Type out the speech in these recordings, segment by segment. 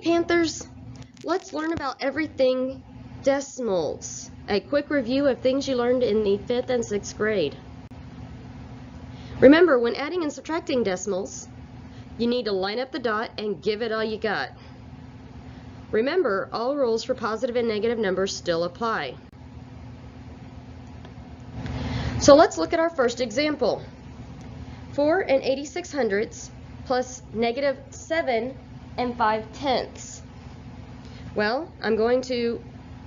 Panthers, let's learn about everything decimals. A quick review of things you learned in the 5th and 6th grade. Remember, when adding and subtracting decimals, you need to line up the dot and give it all you got. Remember, all rules for positive and negative numbers still apply. So let's look at our first example. 4 86/100 plus negative 7 5/10. Well, I'm going to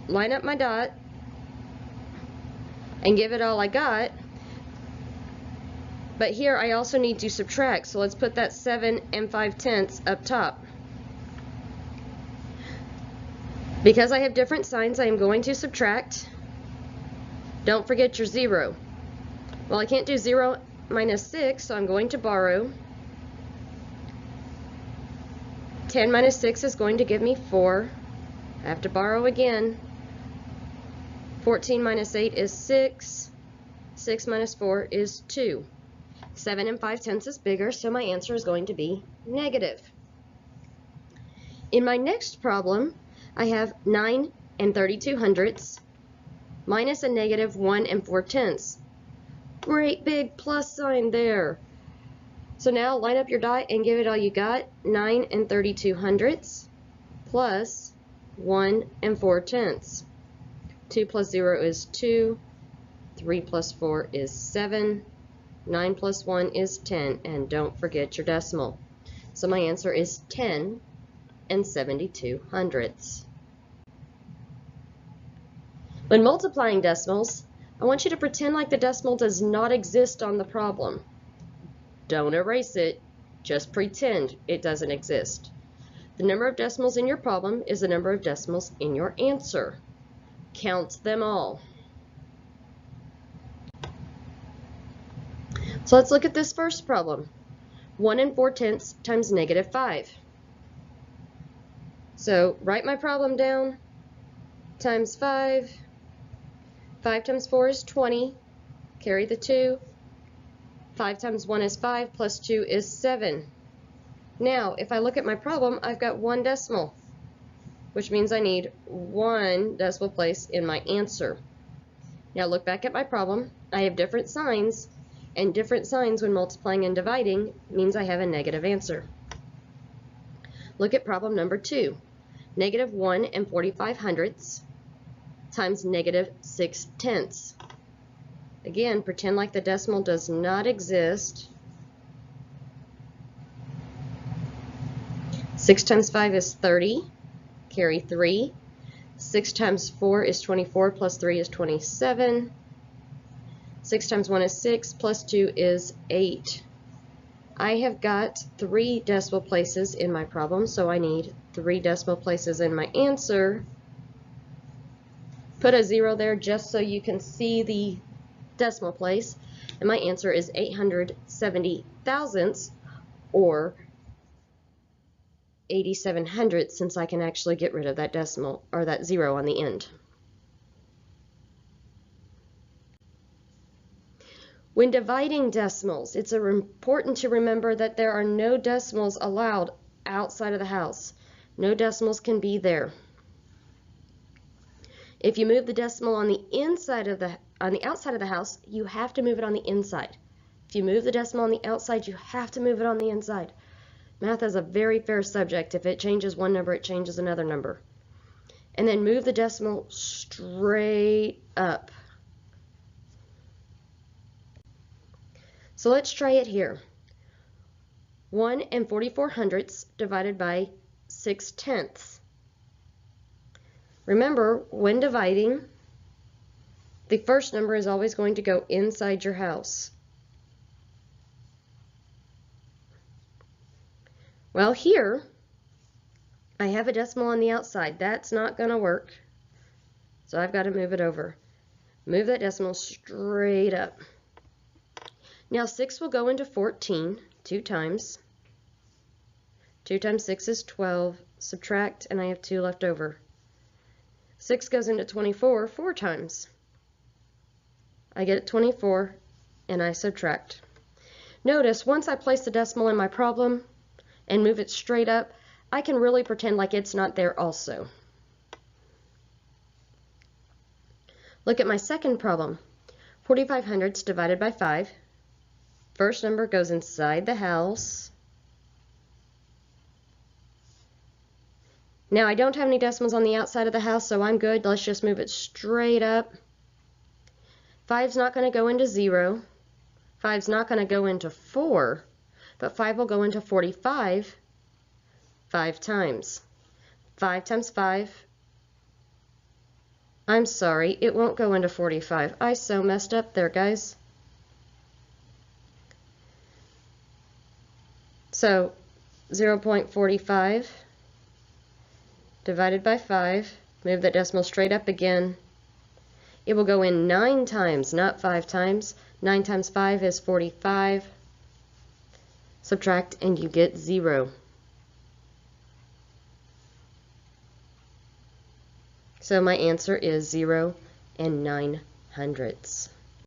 line up my dot and give it all I got. But here I also need to subtract, so let's put that 7 5/10 up top. Because I have different signs, I am going to subtract. Don't forget your 0. Well, I can't do 0 minus 6, so I'm going to borrow. 10 minus 6 is going to give me 4. I have to borrow again. 14 minus 8 is 6. 6 minus 4 is 2. 7 5/10 is bigger, so my answer is going to be negative. In my next problem, I have 9 32/100 minus a negative 1 4/10. Great big plus sign there. So now line up your dot and give it all you got. 9 32/100 plus 1 4/10. 2 plus 0 is 2. 3 plus 4 is 7. 9 plus 1 is 10. And don't forget your decimal. So my answer is 10 72/100. When multiplying decimals, I want you to pretend like the decimal does not exist on the problem. Don't erase it, just pretend it doesn't exist. The number of decimals in your problem is the number of decimals in your answer. Count them all. So let's look at this first problem. 1 4/10 times negative 5. So write my problem down. Times 5. 5 times 4 is 20. Carry the 2. 5 times 1 is 5, plus 2 is 7. Now, if I look at my problem, I've got one decimal, which means I need one decimal place in my answer. Now look back at my problem. I have different signs, and different signs when multiplying and dividing means I have a negative answer. Look at problem number 2. Negative 1 45/100 times negative 6/10. Again, pretend like the decimal does not exist. 6 times 5 is 30. Carry 3. 6 times 4 is 24, plus 3 is 27. 6 times 1 is 6, plus 2 is 8. I have got 3 decimal places in my problem, so I need 3 decimal places in my answer. Put a 0 there just so you can see the decimal place, and my answer is 870 thousandths, or 87/100, since I can actually get rid of that decimal, or that 0 on the end. When dividing decimals, it's important to remember that there are no decimals allowed outside of the house. No decimals can be there. If you move the decimal on the outside of the house, you have to move it on the inside. If you move the decimal on the outside, you have to move it on the inside. Math is a very fair subject. If it changes one number, it changes another number. And then move the decimal straight up. So let's try it here. 1 44/100 divided by 6/10. Remember, when dividing, the first number is always going to go inside your house. Well, here, I have a decimal on the outside. That's not going to work. So I've got to move it over. Move that decimal straight up. Now 6 will go into 14 2 times. 2 times 6 is 12. Subtract, and I have 2 left over. 6 goes into 24 4 times. I get 24, and I subtract. Notice, once I place the decimal in my problem and move it straight up, I can really pretend like it's not there also. Look at my second problem. 45 hundredths divided by 5. First number goes inside the house. Now I don't have any decimals on the outside of the house, so I'm good. Let's just move it straight up. 5's not going to go into 0. 5's not going to go into 4, but 5 will go into 45 5 times. 5 times 5. I'm sorry, it won't go into 45. I so messed up there, guys. So 0.45 divided by 5, move that decimal straight up again. It will go in 9 times, not 5 times. 9 times 5 is 45. Subtract and you get 0. So my answer is 0 and 9 hundredths.